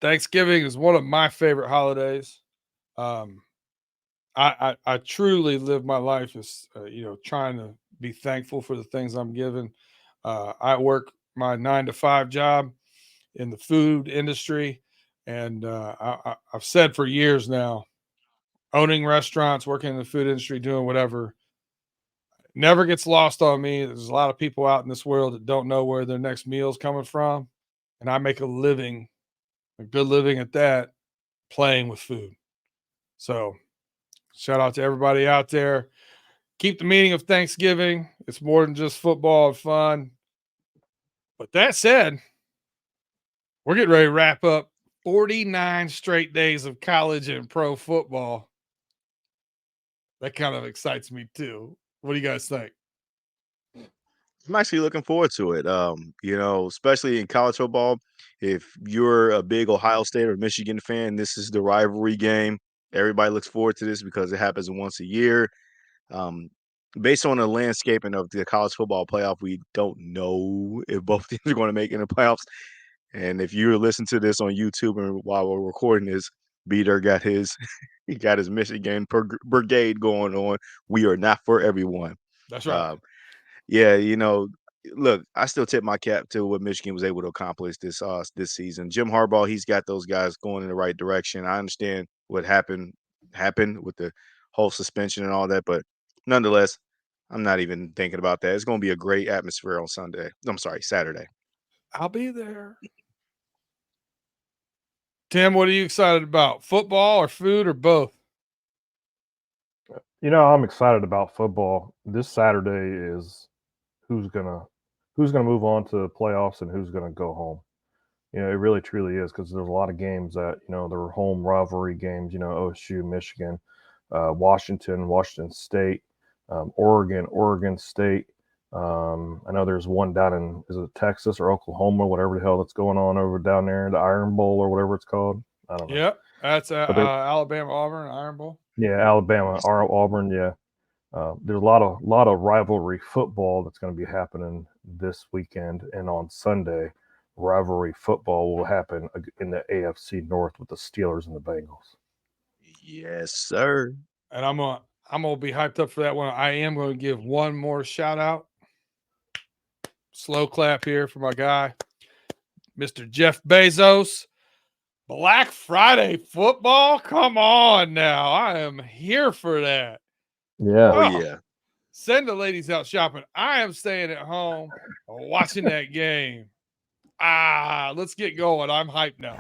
Thanksgiving is one of my favorite holidays. Um, I truly live my life as trying to be thankful for the things I'm given. I work my 9 to 5 job in the food industry, and I've said for years now, owning restaurants, working in the food industry, doing whatever, never gets lost on me. There's a lot of people out in this world that don't know where their next meal is coming from, and I make a living, a good living at that, playing with food. So shout out to everybody out there. Keep the meaning of Thanksgiving. It's more than just football and fun. But that said, we're getting ready to wrap up 49 straight days of college and pro football. That kind of excites me too. What do you guys think? I'm actually looking forward to it. Especially in college football. If you're a big Ohio State or Michigan fan, this is the rivalry game. Everybody looks forward to this because it happens once a year. Um, Based on the landscaping of the college football playoff, we don't know if both teams are going to make it in the playoffs. And if you listen to this on YouTube and while we're recording this, Beater got his he got his Michigan brigade going on. We are not for everyone. That's right. Uh, yeah, look, I still tip my cap to what Michigan was able to accomplish this season. Jim Harbaugh, he's got those guys going in the right direction. I understand what happened with the whole suspension and all that, but nonetheless, I'm not even thinking about that. It's going to be a great atmosphere on Sunday. I'm sorry, Saturday. I'll be there. Tim, what are you excited about? Football or food or both? I'm excited about football. This Saturday is who's gonna who's gonna move on to the playoffs and who's gonna go home. It really truly is because there's a lot of games that there were home rivalry games. OSU, Michigan, Washington State, Oregon State. I know there's one down in is it Texas or Oklahoma, whatever the hell that's going on over down there, the Iron Bowl or whatever it's called. I don't know, Yep. That's but there, Alabama, Auburn, Iron Bowl. yeah, Alabama, Auburn, yeah. There's a lot of rivalry football that's going to be happening this weekend, and on Sunday, rivalry football will happen in the AFC North with the Steelers and the Bengals. Yes, sir. And I'm gonna be hyped up for that one. I am going to give one more shout out. Slow clap here for my guy, Mr. Jeff Bezos. Black Friday football? Come on now. I am here for that. Yeah, Oh Oh, yeah. send the ladies out shopping. I am staying at home watching that game. Let's get going. I'm hyped now.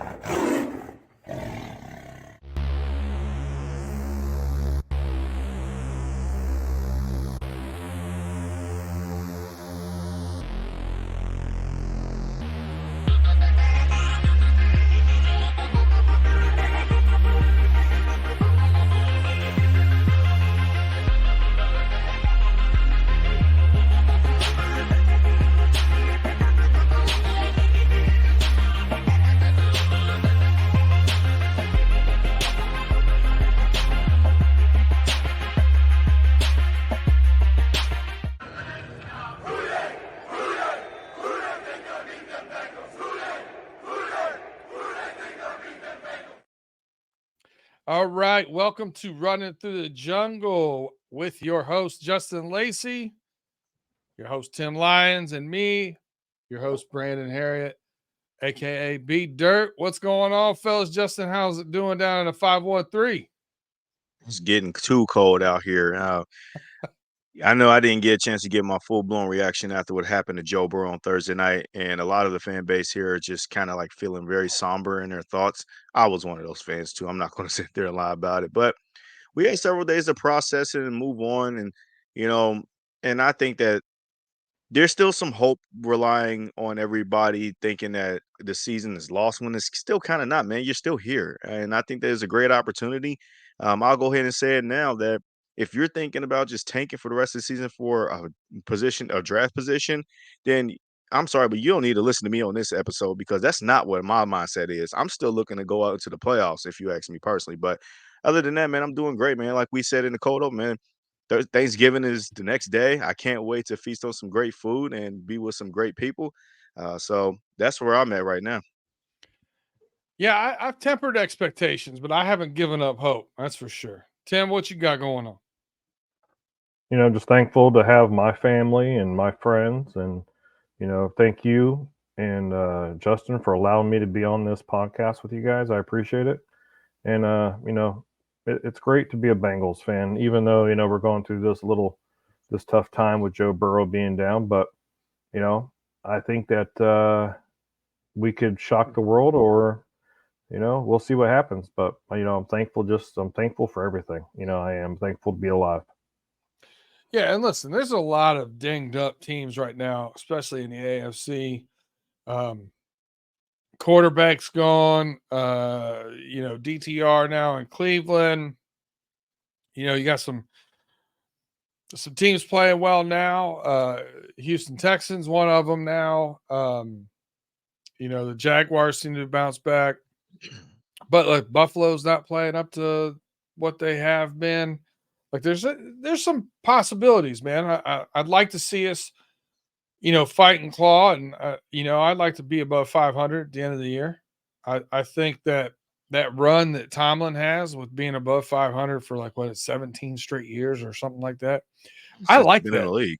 All right. Welcome to Running Through the Jungle with your host, Justin Lacey, your host, Tim Lyons, and me, your host, Brandon Herriott, aka B Dirt. What's going on, fellas? Justin, how's it doing down in the 513? It's getting too cold out here. I know I didn't get a chance to get my full blown reaction after what happened to Joe Burrow on Thursday night, and a lot of the fan base here are just kind of like feeling very somber in their thoughts. I was one of those fans too. I'm not going to sit there and lie about it, but we had several days to process it and move on, and you know, and I think that there's still some hope relying on everybody thinking that the season is lost when it's still kind of not, man. You're still here. And I think there's a great opportunity. I'll go ahead and say it now that if you're thinking about just tanking for the rest of the season for a draft position, then I'm sorry, but you don't need to listen to me on this episode because that's not what my mindset is. I'm still looking to go out into the playoffs, if you ask me personally. But other than that, man, I'm doing great, man. Like we said in the cold open, man, Thanksgiving is the next day. I can't wait to feast on some great food and be with some great people. So that's where I'm at right now. Yeah, I've tempered expectations, but I haven't given up hope. That's for sure. Tim, what you got going on? Just thankful to have my family and my friends, and thank you and Justin for allowing me to be on this podcast with you guys. I appreciate it, and it's great to be a Bengals fan, even though we're going through this tough time with Joe Burrow being down. But you know, I think that we could shock the world, or we'll see what happens. But I'm thankful for everything. I am thankful to be alive. Yeah, and listen, there's a lot of dinged up teams right now, especially in the AFC. Um, Quarterback's gone. DTR now in Cleveland. You got some teams playing well now. Houston Texans, one of them now. The Jaguars seem to bounce back, but like Buffalo's not playing up to what they have been. Like there's some possibilities, man. I'd like to see us, fight and claw, and I'd like to be above 500 at the end of the year. I think that run that Tomlin has with being above 500 for like what, it's 17 straight years or something like that. I Since he's like been in that. the league.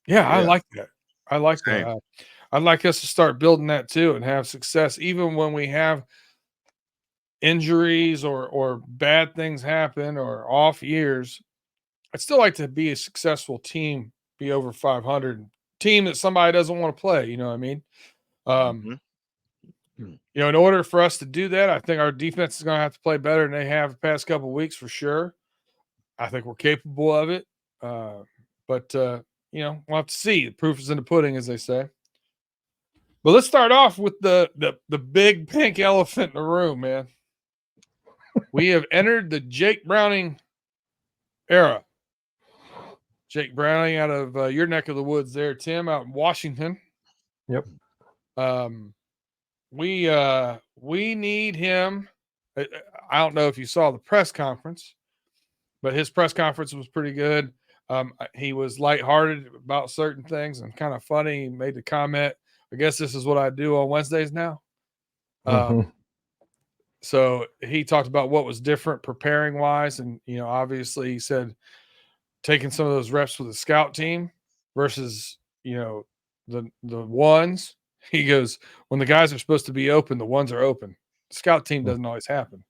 Yeah, I Yeah, like that. I like that. same. I'd like us to start building that too and have success, even when we have injuries or bad things happen or off years. I'd still like to be a successful team, be over 500 team that somebody doesn't want to play. You know what I mean? Um, Mhm. Mm. in order for us to do that, I think our defense is going to have to play better than they have the past couple of weeks for sure. I think we're capable of it. Uh, but we'll have to see. The proof is in the pudding, as they say. But let's start off with the big pink elephant in the room, man. We have entered the Jake Browning era. Jake Browning out of your neck of the woods there, Tim, out in Washington. Yep. Um, we need him. I don't know if you saw the press conference, but his press conference was pretty good. He was lighthearted about certain things and kind of funny. He made the comment, I guess this is what I do on Wednesdays now. Hmm. So he talked about what was different preparing wise. And, obviously he said taking some of those reps with the scout team versus, the ones. He goes, when the guys are supposed to be open, the ones are open. The scout team doesn't always happen.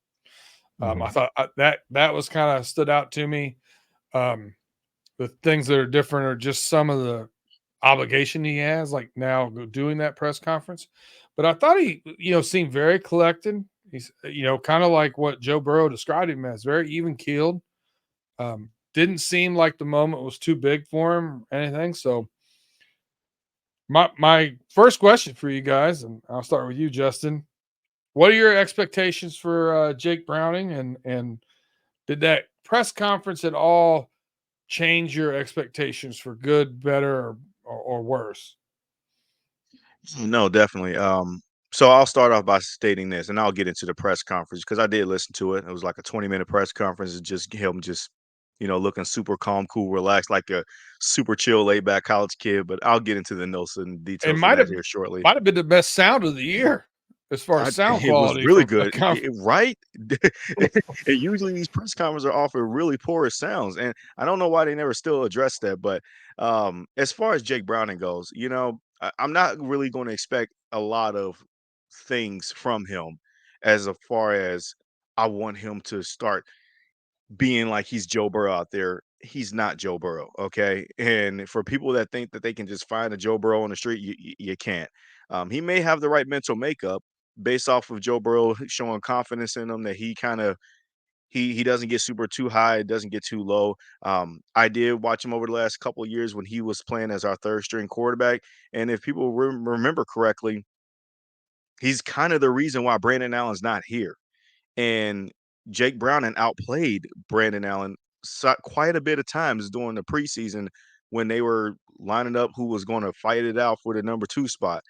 I thought that was kind of stood out to me. Um, the things that are different are just some of the obligation he has, like now doing that press conference. But I thought he, seemed very collected. He's, kind of like what Joe Burrow described him as, very even keeled. Didn't seem like the moment was too big for him or anything. So my first question for you guys, and I'll start with you, Justin. What are your expectations for Jake Browning, and did that press conference at all change your expectations for good, better, or worse? No, definitely. So I'll start off by stating this, and I'll get into the press conference because I did listen to it. It was like a 20-minute press conference. It's just him, just looking super calm, cool, relaxed, like a super chill, laid back college kid. But I'll get into the notes and It details of that here shortly. might have been the best sound of the year as far as sound It was quality really from a good, conference. right? And usually these press conferences are offered really poor sounds, and I don't know why they never still address that. But as far as Jake Browning goes, I'm not really going to expect a lot of things from him, as far as I want him to start being like he's Joe Burrow out there. He's not Joe Burrow, okay? And for people that think that they can just find a Joe Burrow on the street, you can't. He may have the right mental makeup based off of Joe Burrow showing confidence in him that he kind of he doesn't get super too high, doesn't get too low. I did watch him over the last couple of years when he was playing as our third string quarterback, and if people remember correctly, he's kind of the reason why Brandon Allen's not here. And Jake Browning outplayed Brandon Allen quite a bit of times during the preseason when they were lining up who was going to fight it out for the number 2 spot.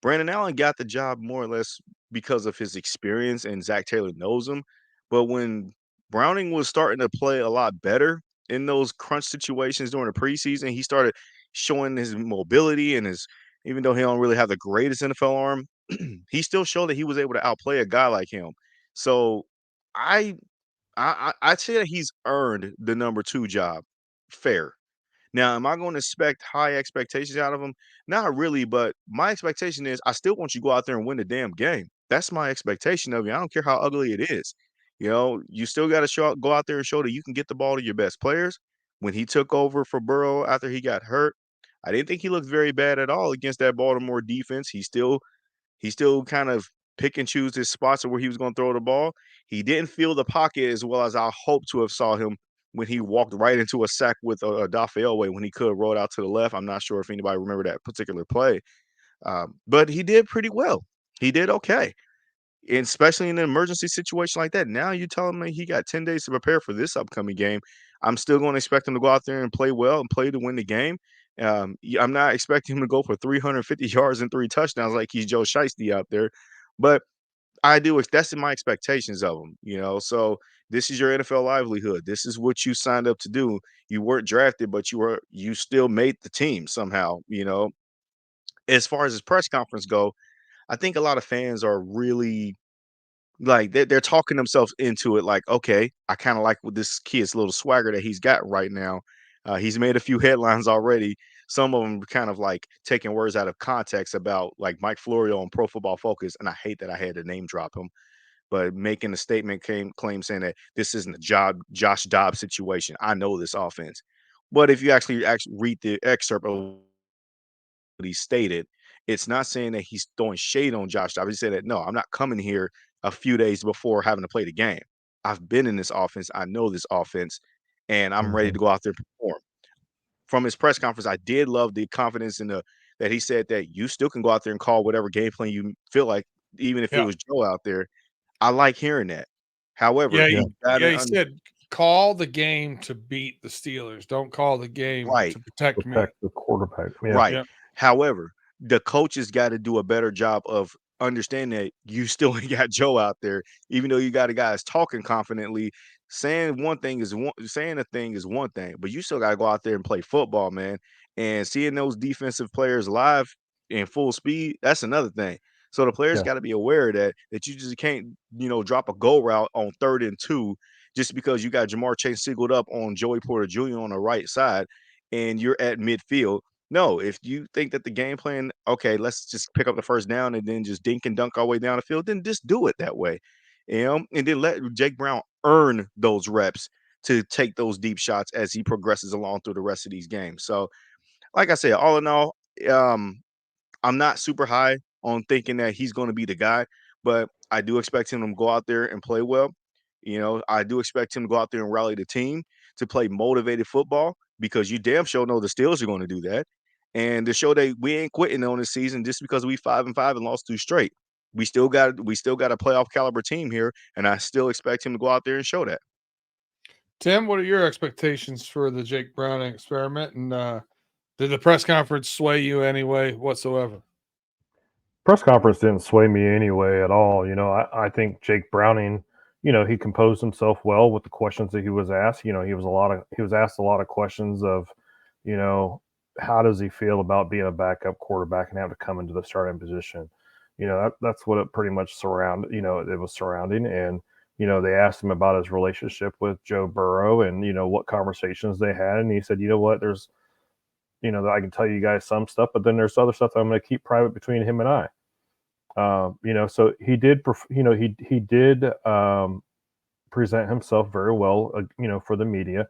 Brandon Allen got the job more or less because of his experience, and Zach Taylor knows him. But when Browning was starting to play a lot better in those crunch situations during the preseason, he started showing his mobility and his, even though he don't really have the greatest NFL arm, he still showed that he was able to outplay a guy like him. So I I'd say that he's earned the number 2 job. Fair. Now, am I gonna expect high expectations out of him? Not really, but my expectation is I still want you to go out there and win the damn game. That's my expectation of you. I don't care how ugly it is. You know, you still gotta go out there and show that you can get the ball to your best players. When he took over for Burrow after he got hurt, I didn't think he looked very bad at all against that Baltimore defense. He still kind of pick and choose his spots of where he was going to throw the ball. He didn't feel the pocket as well as I hoped to have saw him when he walked right into a sack with a Dafe when he could have rolled out to the left. I'm not sure if anybody remember that particular play, but he did pretty well. He did okay, and especially in an emergency situation like that. Now you're telling me he got 10 days to prepare for this upcoming game. I'm still going to expect him to go out there and play well and play to win the game. I'm not expecting him to go for 350 yards and 3 touchdowns like he's Joe Shiesty out there, but I do. That's in my expectations of him, you know. So this is your NFL livelihood. This is what you signed up to do. You weren't drafted, but you still made the team somehow, you know. As far as his press conference go, I think a lot of fans are really like they're talking themselves into it. Like, okay, I kind of like with this kid's little swagger that he's got right now. He's made a few headlines already. Some of them kind of like taking words out of context about like Mike Florio on Pro Football Focus, and I hate that I had to name drop him, but making a statement claim saying that this isn't a Josh Dobbs situation. I know this offense. But if you actually read the excerpt of what he stated, it's not saying that he's throwing shade on Josh Dobbs. He said that no, I'm not coming here a few days before having to play the game. I've been in this offense. I know this offense, and I'm ready Mhm. to go out there and perform. From his press conference, I did love the confidence in the that he said that you still can go out there and call whatever game plan you feel like, even if it Yeah. was Joe out there. I like hearing that. However, Yeah, Yeah. he you gotta he said, "Call the game to beat the Steelers. Don't call the game right. to protect me." Protect the quarterback. Yeah. Right. Yeah. However, the coaches got to do a better job of understanding that you still ain't got Joe out there, even though you got a guy that's talking confidently. Saying a thing is one thing, but you still got to go out there and play football, man. And seeing those defensive players live in full speed, that's another thing. So the players Yeah. got to be aware of that you just can't, drop a go route on 3rd and 2 just because you got Jamar Chase singled up on Joey Porter Jr. on the right side and you're at midfield. No, if you think that the game plan, okay, let's just pick up the first down and then just dink and dunk our way down the field, then just do it that way. And then let Jake Brown earn those reps to take those deep shots as he progresses along through the rest of these games. So, like I said, all in all, um, I'm not super high on thinking that he's going to be the guy, but I do expect him to go out there and play well. I do expect him to go out there and rally the team to play motivated football because you damn sure know the Steelers are going to do that. And to show that we ain't quitting on this season just because we 5-5 and lost 2 straight. We still got a playoff caliber team here, and I still expect him to go out there and show that. Tim, what are your expectations for the Jake Browning experiment? And did the press conference sway you anyway whatsoever? Press conference didn't sway me anyway at all. I think Jake Browning, he composed himself well with the questions that he was asked. He was asked a lot of questions of, you know, how does he feel about being a backup quarterback and having to come into the starting position? That's what it pretty much it was surrounding. And, they asked him about his relationship with Joe Burrow and, what conversations they had. And he said, you know what, I can tell you guys some stuff, but then there's other stuff that I'm going to keep private between him and I. So he did, he did present himself very well, for the media.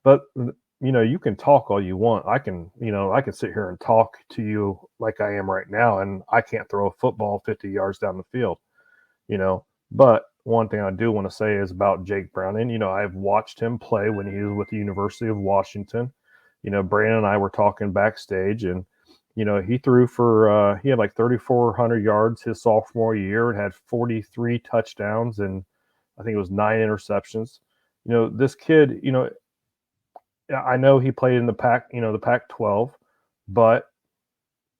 But you can talk all you want. I can sit here and talk to you like I am right now, and I can't throw a football 50 yards down the field. But one thing I do want to say is about Jake Browning. I've watched him play when he was with the University of Washington. Brandon and I were talking backstage, and he threw for he had like 3,400 yards his sophomore year and had 43 touchdowns and I think it was 9 interceptions. This kid, I know he played in the Pac-12, but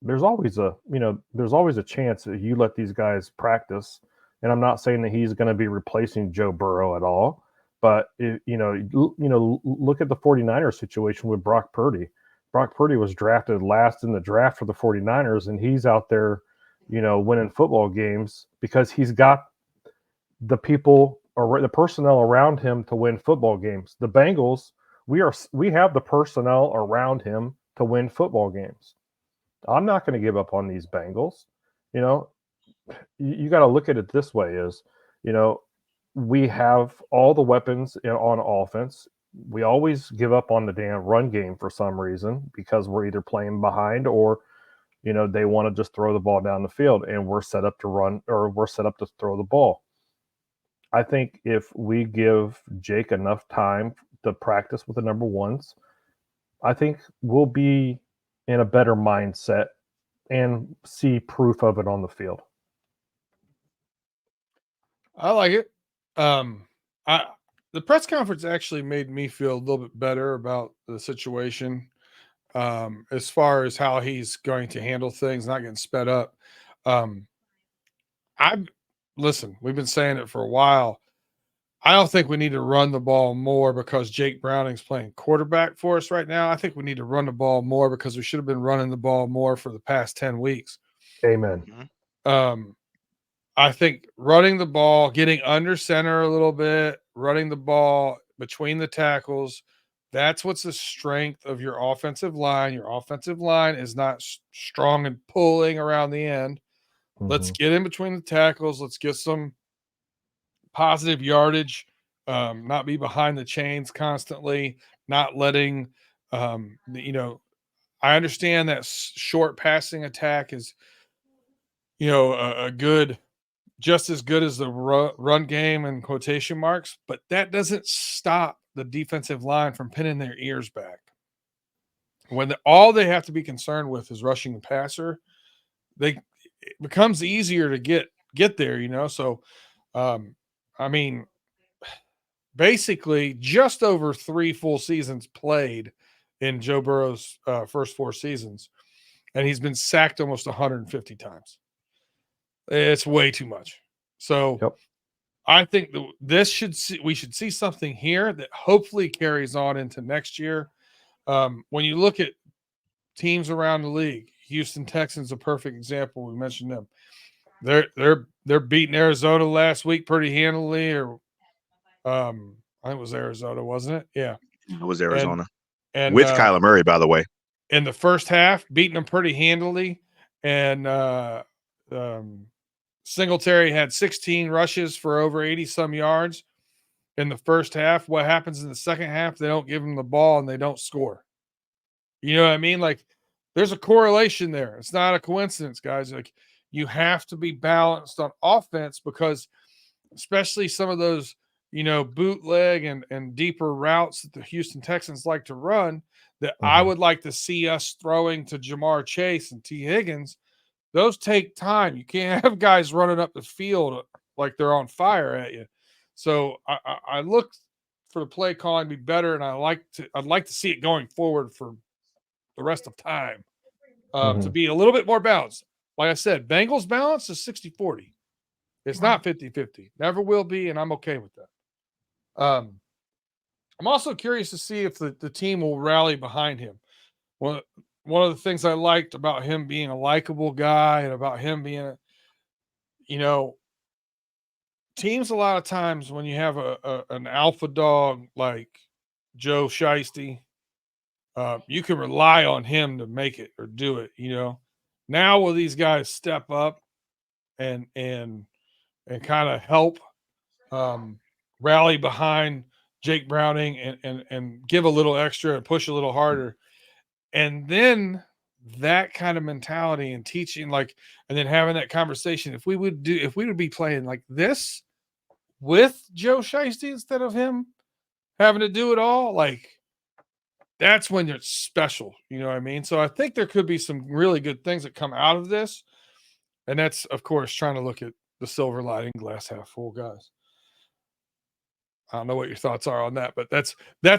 there's always a chance that you let these guys practice. And I'm not saying that he's going to be replacing Joe Burrow at all, but look at the 49ers situation with Brock Purdy. Brock Purdy was drafted last in the draft for the 49ers, and he's out there, winning football games because he's got the people or the personnel around him to win football games. The Bengals, we have the personnel around him to win football games. I'm not going to give up on these Bengals. You know, you got to look at it this way: is you know, we have all the weapons on offense. We always give up on the damn run game for some reason because we're either playing behind or they want to just throw the ball down the field, and we're set up to run or we're set up to throw the ball. I think if we give Jake enough time to practice with the number ones, I think we'll be in a better mindset and see proof of it on the field. I like it. I the press conference actually made me feel a little bit better about the situation, as far as how he's going to handle things, not getting sped up. Um, I listen. We've been saying it for a while. I don't think we need to run the ball more because Jake Browning's playing quarterback for us right now. I think we need to run the ball more because we should have been running the ball more for the past 10 weeks. Amen. Um, I think running the ball, getting under center a little bit, running the ball between the tackles, that's what's the strength of your offensive line. Your offensive line is not strong and pulling around the end. Let's get in between the tackles. Let's get some positive yardage, not be behind the chains constantly, not letting, I understand that short passing attack is, a good, just as good as the run game and quotation marks, but that doesn't stop the defensive line from pinning their ears back. When all they have to be concerned with is rushing the passer, it becomes easier to get there. So, I mean, basically just over 3 full seasons played in Joe Burrow's first 4 seasons, and he's been sacked almost 150 times. It's way too much. So Yep. I think we should see something here that hopefully carries on into next year. When you look at teams around the league, Houston Texans a perfect example. We mentioned them. They're beating Arizona last week pretty handily, or I think it was Arizona, wasn't it? Yeah, it was Arizona and with Kyler Murray, by the way. In the first half, beating them pretty handily, and Singletary had 16 rushes for over 80 some yards in the first half. What happens in the second half? They don't give him the ball and they don't score. You know what I mean? Like, there's a correlation there. It's not a coincidence, guys. Like, you have to be balanced on offense because especially some of those, bootleg and deeper routes that the Houston Texans like to run that I would like to see us throwing to Jamar Chase and T. Higgins. Those take time. You can't have guys running up the field like they're on fire at you. So I look for the play calling to be better, and I'd like to see it going forward for the rest of time, to be a little bit more balanced. Like I said, Bengals balance is 60-40. It's not 50-50. Never will be, and I'm okay with that. I'm also curious to see if the team will rally behind him. One of the things I liked about him being a likable guy and about him being teams a lot of times when you have an alpha dog like Joe Shiesty, you can rely on him to make it or do it. Now will these guys step up and kind of help rally behind Jake Browning and give a little extra and push a little harder, and then that kind of mentality and teaching, and then having that conversation. If we would be playing like this with Joe Shiesty instead of him having to do it all, that's when it's special. You know what I mean? So I think there could be some really good things that come out of this. And that's, of course, trying to look at the silver lining, glass half full, guys. I don't know what your thoughts are on that, but that's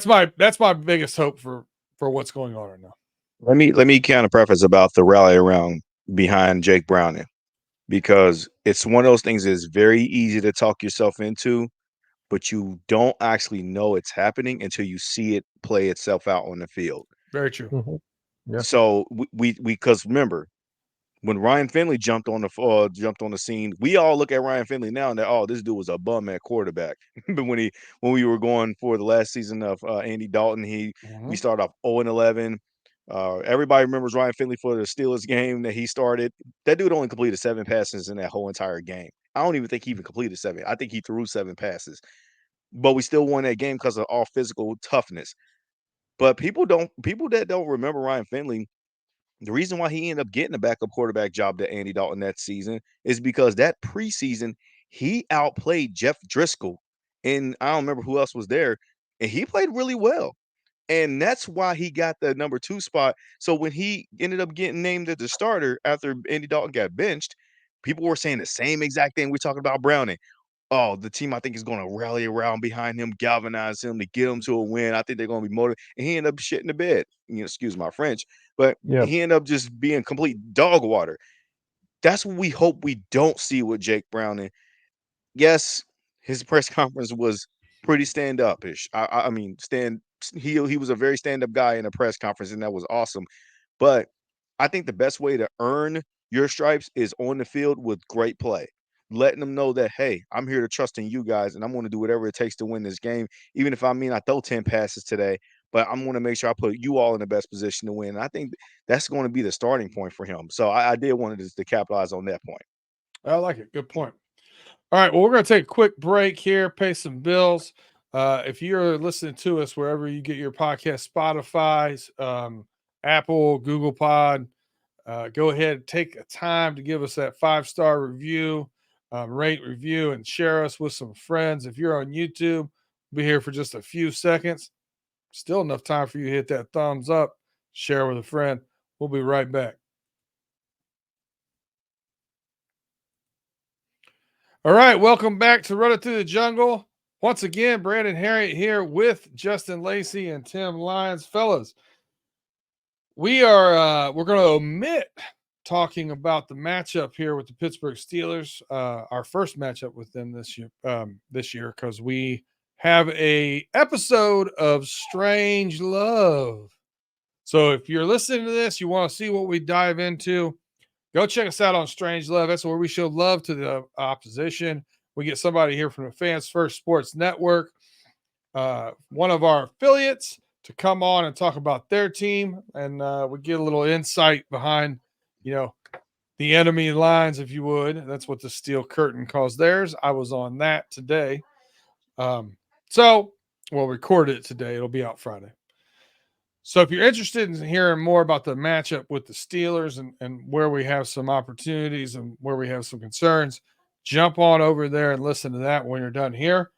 my biggest hope for what's going on right now. Let me kind of preface about the rally around behind Jake Browning, because it's one of those things that's very easy to talk yourself into, but you don't actually know it's happening until you see it play itself out on the field. Very true. Yeah. So we because remember, when Ryan Finley jumped on the scene, we all look at Ryan Finley now and that, this dude was a bum at quarterback. But when we were going for the last season of Andy Dalton, we started off 0-11. Everybody remembers Ryan Finley for the Steelers game that he started. That dude only completed 7 passes in that whole entire game. I don't even think he even completed 7. I think he threw 7 passes. But we still won that game because of all physical toughness. But people that don't remember Ryan Finley, the reason why he ended up getting a backup quarterback job to Andy Dalton that season is because that preseason he outplayed Jeff Driscoll, and I don't remember who else was there, and he played really well. And that's why he got the number 2 spot. So when he ended up getting named as the starter after Andy Dalton got benched, people were saying the same exact thing we're talking about Browning. Oh, the team I think is going to rally around behind him, galvanize him to get him to a win. I think they're going to be motivated. And he ended up shitting the bed. Excuse my French, but Yeah. he ended up just being complete dog water. That's what we hope we don't see with Jake Browning. Yes, his press conference was pretty stand-up-ish. I mean, he was a very stand-up guy in a press conference, and that was awesome. But I think the best way to earn your stripes is on the field with great play. Letting them know that, hey, I'm here to trust in you guys, and I'm going to do whatever it takes to win this game, even if I throw 10 passes today, but I'm going to make sure I put you all in the best position to win. And I think that's going to be the starting point for him. So I did want to capitalize on that point. I like it. Good point. All right. Well, we're going to take a quick break here, pay some bills. If you're listening to us wherever you get your podcast, Spotify, Apple, Google Pod, go ahead and take a time to give us that 5-star review, rate, review, and share us with some friends. If you're on YouTube, we'll be here for just a few seconds. Still enough time for you to hit that thumbs up, share with a friend. We'll be right back. All right, welcome back to Runnin Thru the Jungle. Once again, Brandon Herriott here with Justin Lacey and Tim Lyons. Fellas, we're going to omit talking about the matchup here with the Pittsburgh Steelers, our first matchup with them this year, because we have a episode of Strange Love. So if you're listening to this, you want to see what we dive into, go check us out on Strange Love. That's where we show love to the opposition. We get somebody here from the Fans First Sports Network, one of our affiliates, to come on and talk about their team. And we get a little insight behind, the enemy lines, if you would. That's what the Steel Curtain calls theirs. I was on that today. We'll record it today. It'll be out Friday. So if you're interested in hearing more about the matchup with the Steelers and where we have some opportunities and where we have some concerns, jump on over there and listen to that when you're done here.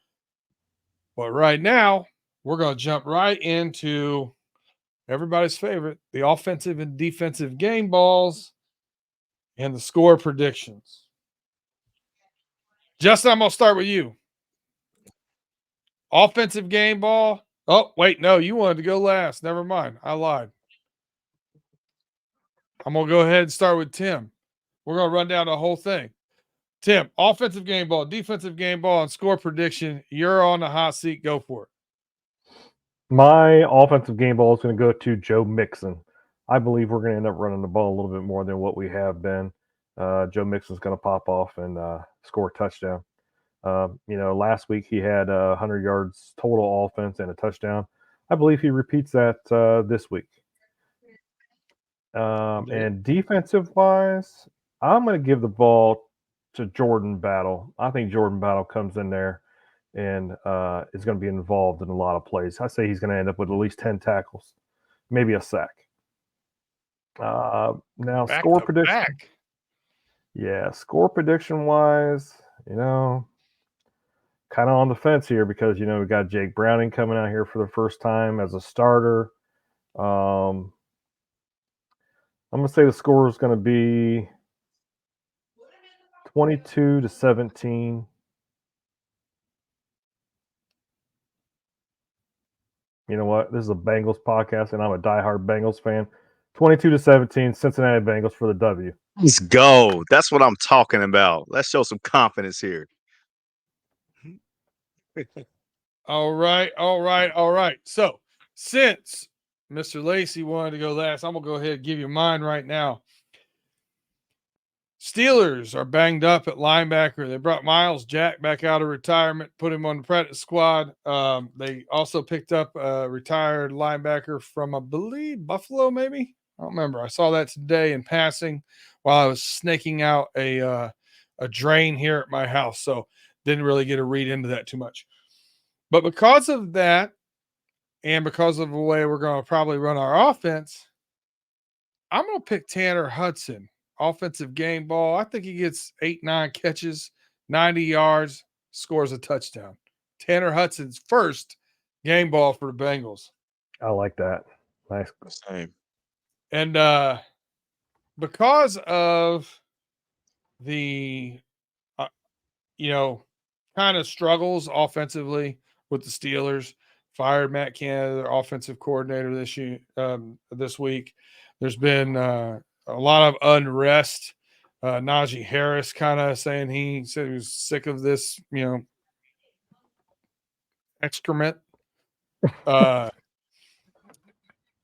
But right now, we're going to jump right into everybody's favorite, the offensive and defensive game balls and the score predictions. Justin, I'm going to start with you. Offensive game ball. Oh, wait, no, you wanted to go last. Never mind. I lied. I'm going to go ahead and start with Tim. We're going to run down the whole thing. Tim, offensive game ball, defensive game ball, and score prediction. You're on the hot seat. Go for it. My offensive game ball is going to go to Joe Mixon. I believe we're going to end up running the ball a little bit more than what we have been. Joe Mixon's going to pop off and score a touchdown. Last week he had 100 yards total offense and a touchdown. I believe he repeats that this week. And defensive-wise, I'm going to give the ball to Jordan Battle. I think Jordan Battle comes in there and is going to be involved in a lot of plays. I say he's going to end up with at least 10 tackles, maybe a sack. Now, Back score to prediction. back. Yeah, score prediction-wise, kind of on the fence here because, we got Jake Browning coming out here for the first time as a starter. I'm going to say the score is going to be 22-17. You know what? This is a Bengals podcast, and I'm a diehard Bengals fan. 22-17, Cincinnati Bengals for the W. Let's go. That's what I'm talking about. Let's show some confidence here. All right. So since Mr. Lacey wanted to go last, I'm going to go ahead and give you mine right now. Steelers are banged up at linebacker. They brought Miles Jack back out of retirement, put him on the practice squad. They also picked up a retired linebacker from, I believe, Buffalo, maybe. I don't remember. I saw that today in passing while I was snaking out a drain here at my house, so didn't really get to read into that too much. But because of that, and because of the way we're going to probably run our offense, I'm going to pick Tanner Hudson, offensive game ball. I think he gets 8-9 catches, 90 yards, scores a touchdown. Tanner Hudson's first game ball for the Bengals. I like that. Nice. Same. And because of the, kind of struggles offensively with the Steelers, fired Matt Canada, their offensive coordinator this week. There's been a lot of unrest. Najee Harris kind of saying he said he was sick of this, excrement.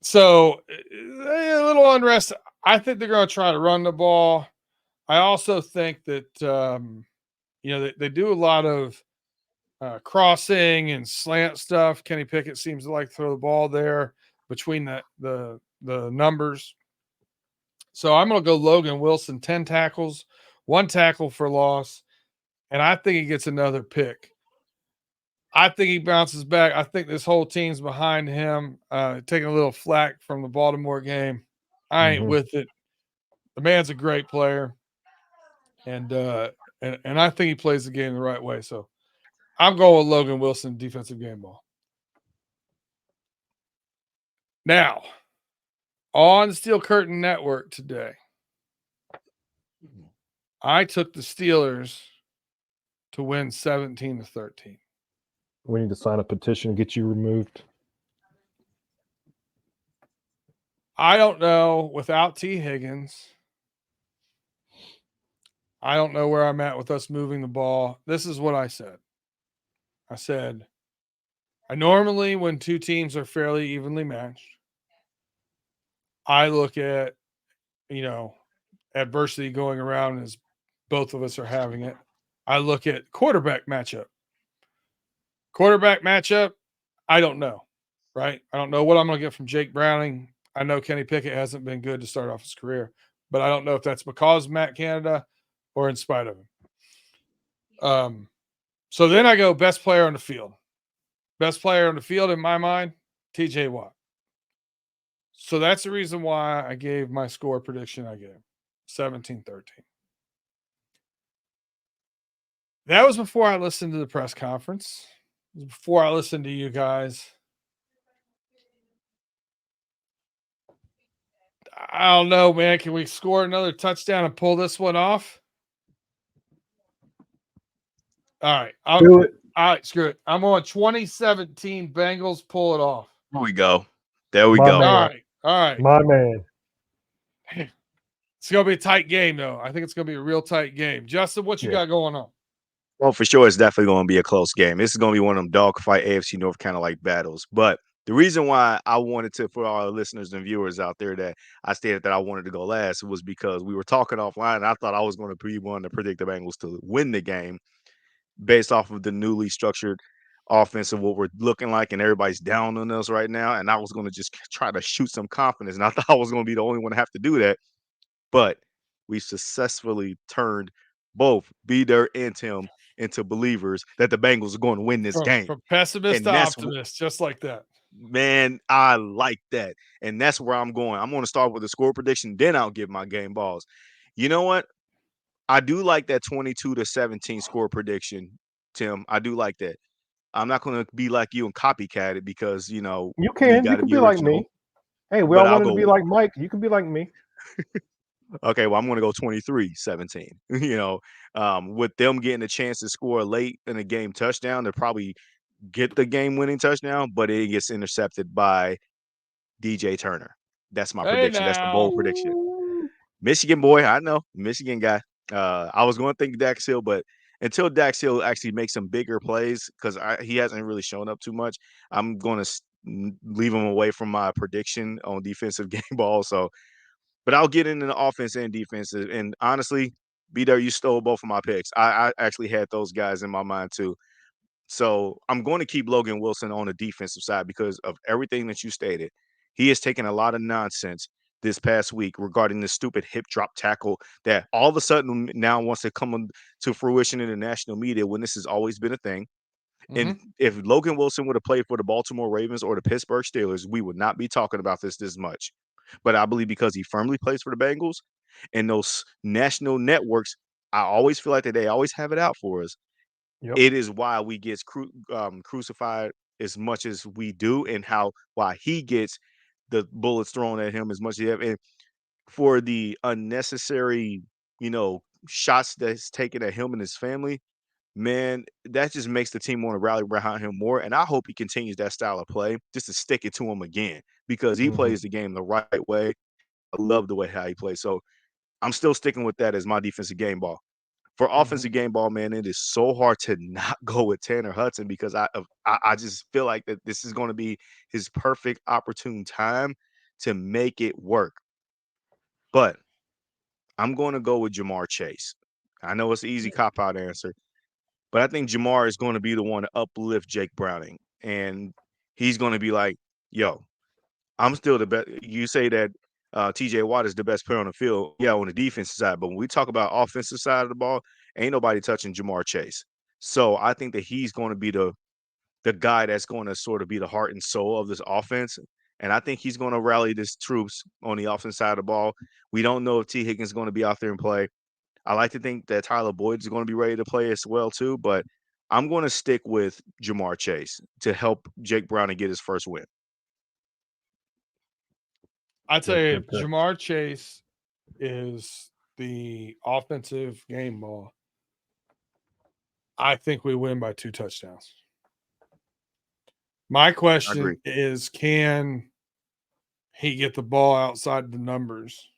So a little unrest. I think they're going to try to run the ball. I also think that they do a lot of crossing and slant stuff. Kenny Pickett seems to like to throw the ball there between the numbers. So I'm going to go Logan Wilson, 10 tackles, 1 tackle for loss, and I think he gets another pick. I think he bounces back. I think this whole team's behind him, taking a little flack from the Baltimore game. I ain't with it. The man's a great player, and I think he plays the game the right way. So I'm going with Logan Wilson, defensive game ball. Now, on the Steel Curtain Network today, I took the Steelers to win 17-13. We need to sign a petition to get you removed. I don't know. Without T. Higgins, I don't know where I'm at with us moving the ball. This is what I said. I said, I normally, when two teams are fairly evenly matched, I look at, adversity going around as both of us are having it. I look at quarterback matchup. Quarterback matchup, I don't know, right? I don't know what I'm going to get from Jake Browning. I know Kenny Pickett hasn't been good to start off his career, but I don't know if that's because of Matt Canada or in spite of him. So then I go best player on the field. Best player on the field in my mind, TJ Watt. So that's the reason why I gave my score prediction I gave, 17-13. That was before I listened to the press conference. It was before I listened to you guys. I don't know, man. Can we score another touchdown and pull this one off? All right. Do it. All right, screw it. I'm on 2017 Bengals. Pull it off. There we go. There we My go. man. All right. My man. It's going to be a tight game, though. I think it's going to be a real tight game. Justin, what you got going on? Well, for sure, it's definitely going to be a close game. This is going to be one of them dogfight AFC North kind of like battles. But the reason why I wanted to, for all the listeners and viewers out there, that I stated that I wanted to go last was because we were talking offline, and I thought I was going to be one to predict the Bengals to win the game based off of the newly structured offense of what we're looking like, and everybody's down on us right now. And I was going to just try to shoot some confidence, and I thought I was going to be the only one to have to do that. But we successfully turned both B Dirt and Tim into believers that the Bengals are going to win this game. From pessimist to optimist, just like that. Man, I like that. And that's where I'm going. I'm going to start with the score prediction, then I'll give my game balls. You know what? I do like that 22-17 score prediction, Tim. I do like that. I'm not going to be like you and copycat it because, you can. You can be like me. Hey, we all wanted to be like Mike. You can be like me. Okay, well, I'm going to go 23-17. With them getting a chance to score late in a game touchdown, they'll probably get the game-winning touchdown, but it gets intercepted by DJ Turner. That's my prediction. That's the bold prediction. Michigan boy, I know. Michigan guy. I was going to think Dax Hill, but until Dax Hill actually makes some bigger plays, because he hasn't really shown up too much, I'm going to leave him away from my prediction on defensive game ball. So, but I'll get into the offense and defense. And honestly, Be there, you stole both of my picks. I actually had those guys in my mind too. So I'm going to keep Logan Wilson on the defensive side because of everything that you stated. He has taken a lot of nonsense this past week regarding this stupid hip drop tackle that all of a sudden now wants to come to fruition in the national media when this has always been a thing. Mm-hmm. And if Logan Wilson would have played for the Baltimore Ravens or the Pittsburgh Steelers, we would not be talking about this much. But I believe because he firmly plays for the Bengals and those national networks, I always feel like that they always have it out for us. Yep. It is why we get crucified as much as we do, and why he gets the bullets thrown at him as much as he have, and for the unnecessary, shots that's taken at him and his family. Man, that just makes the team want to rally behind him more. And I hope he continues that style of play just to stick it to him again because he Hmm. plays the game the right way. I love the way how he plays. So I'm still sticking with that as my defensive game ball. For Mm-hmm. offensive game ball, man, it is so hard to not go with Tanner Hudson because I just feel like that this is going to be his perfect opportune time to make it work. But I'm going to go with Jamar Chase. I know it's an easy cop out answer, but I think Jamar is going to be the one to uplift Jake Browning. And he's going to be like, yo, I'm still the best. You say that TJ Watt is the best player on the field, yeah, on the defensive side. But when we talk about offensive side of the ball, ain't nobody touching Jamar Chase. So I think that he's going to be the guy that's going to sort of be the heart and soul of this offense. And I think he's going to rally his troops on the offensive side of the ball. We don't know if T. Higgins is going to be out there and play. I like to think that Tyler Boyd is going to be ready to play as well too, but I'm going to stick with Jamar Chase to help Jake Brown and get his first win. I'd Good. say Good if pick. Jamar Chase is the offensive game ball, I think we win by 2 touchdowns. My I agree. question is, can he get the ball outside the numbers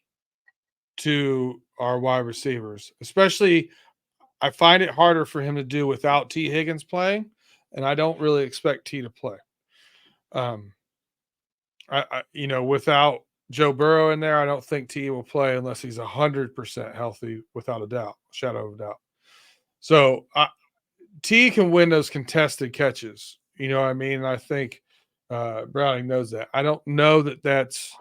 to our wide receivers? Especially, I find it harder for him to do without T. Higgins playing, and I don't really expect T to play. Um, without Joe Burrow in there, I don't think T will play unless he's 100% healthy, without a doubt, shadow of a doubt. So T can win those contested catches. You know what I mean? I think Browning knows that. I don't know that that's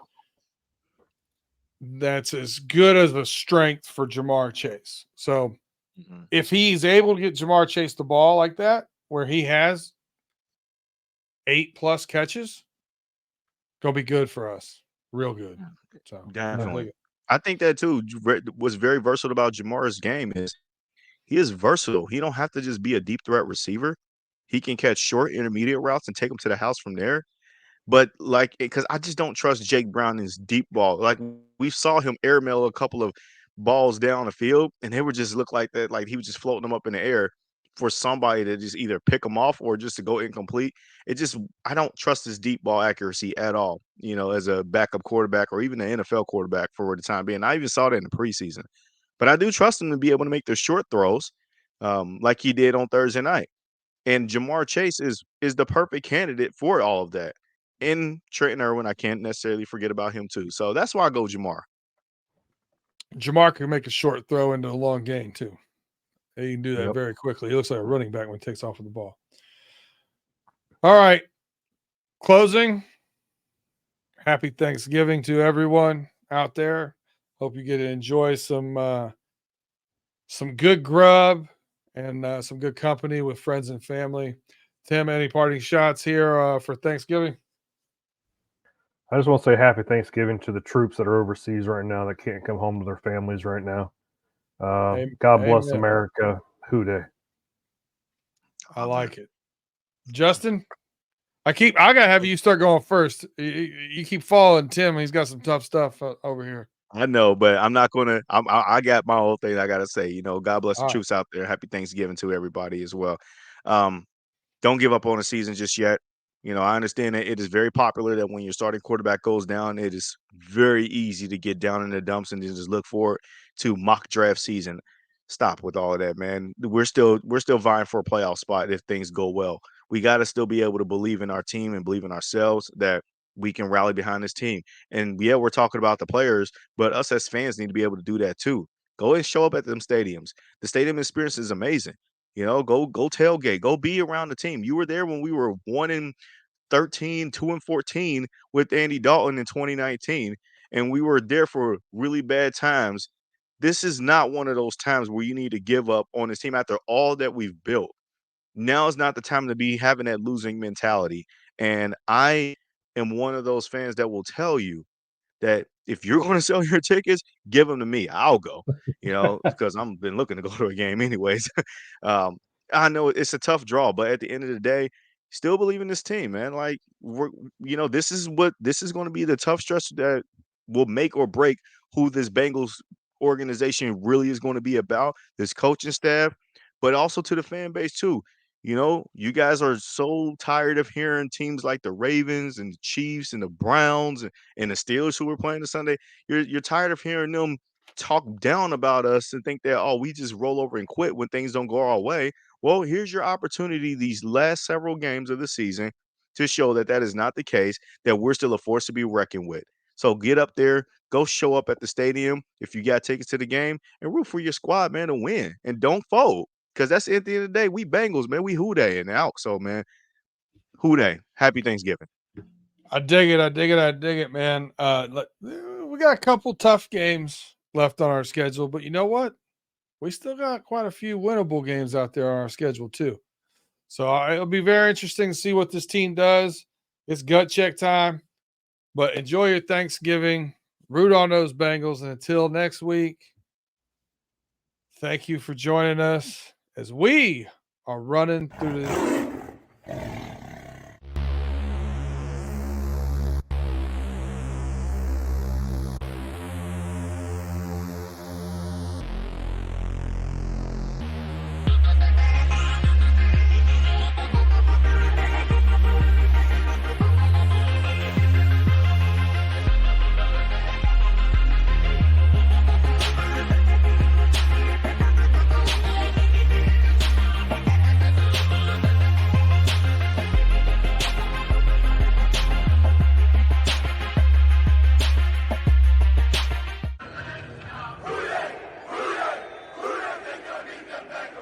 as good as a strength for Jamar Chase. So Mhm. if he's able to get Jamar Chase the ball like that, where he has 8+ catches, gonna be good for us. Real good. So I Yeah. dig Definitely. it. I think that too. What's very versatile about Jamar's game is he is versatile. He don't have to just be a deep threat receiver. He can catch short, intermediate routes and take them to the house from there. But like, because I just don't trust Jake Browning's deep ball. Like we saw him airmail a couple of balls down the field, and they would just look like that, like he was just floating them up in the air for somebody to just either pick them off or just to go incomplete. It just I don't trust his deep ball accuracy at all. As a backup quarterback or even an NFL quarterback for the time being. I even saw that in the preseason, but I do trust him to be able to make their short throws, like he did on Thursday night. And Jamar Chase is the perfect candidate for all of that. And Trenton Irwin, I can't necessarily forget about him too. So that's why I go Jamar. Jamar can make a short throw into a long gain too. He can do that Yep. very quickly. He looks like a running back when he takes off with the ball. All right. Closing. Happy Thanksgiving to everyone out there. Hope you get to enjoy some good grub and some good company with friends and family. Tim, any parting shots here for Thanksgiving? I just want to say happy Thanksgiving to the troops that are overseas right now that can't come home to their families right now. God bless Amen. America. Who day? I like it. Justin, I gotta have you start going first. You keep following Tim. He's got some tough stuff over here. I know, but I'm not gonna. I got my whole thing I gotta say. God bless the All right. troops out there. Happy Thanksgiving to everybody as well. Um, don't give up on the season just yet. I understand that it is very popular that when your starting quarterback goes down, it is very easy to get down in the dumps and just look forward to mock draft season. Stop with all of that, man. We're still vying for a playoff spot if things go well. We got to still be able to believe in our team and believe in ourselves that we can rally behind this team. And yeah, we're talking about the players, but us as fans need to be able to do that too. Go and show up at them stadiums. The stadium experience is amazing. Go tailgate, go be around the team. You were there when we were 1-13, 2-14 with Andy Dalton in 2019, and we were there for really bad times. This is not one of those times where you need to give up on this team after all that we've built. Now is not the time to be having that losing mentality. And I am one of those fans that will tell you that if you're going to sell your tickets, give them to me. I'll go, because I'm been looking to go to a game anyways. um, I know it's a tough draw, but at the end of the day, still believe in this team, man. Like this is going to be the tough stretch that will make or break who this Bengals organization really is going to be about. This coaching staff, but also to the fan base too. You guys are so tired of hearing teams like the Ravens and the Chiefs and the Browns and the Steelers who were playing this Sunday. You're tired of hearing them talk down about us and think that, oh, we just roll over and quit when things don't go our way. Well, here's your opportunity these last several games of the season to show that that is not the case, that we're still a force to be reckoned with. So get up there, go show up at the stadium if you got tickets to the game, and root for your squad, man, to win. And don't fold. Because that's at the end of the day, we Bengals, man. We Houday and out. So, man, Houday. Happy Thanksgiving. I dig it. I dig it. I dig it, man. We got a couple tough games left on our schedule, but you know what? We still got quite a few winnable games out there on our schedule too. So it'll be very interesting to see what this team does. It's gut check time, but enjoy your Thanksgiving. Root on those Bengals. And until next week, thank you for joining us as we are running through the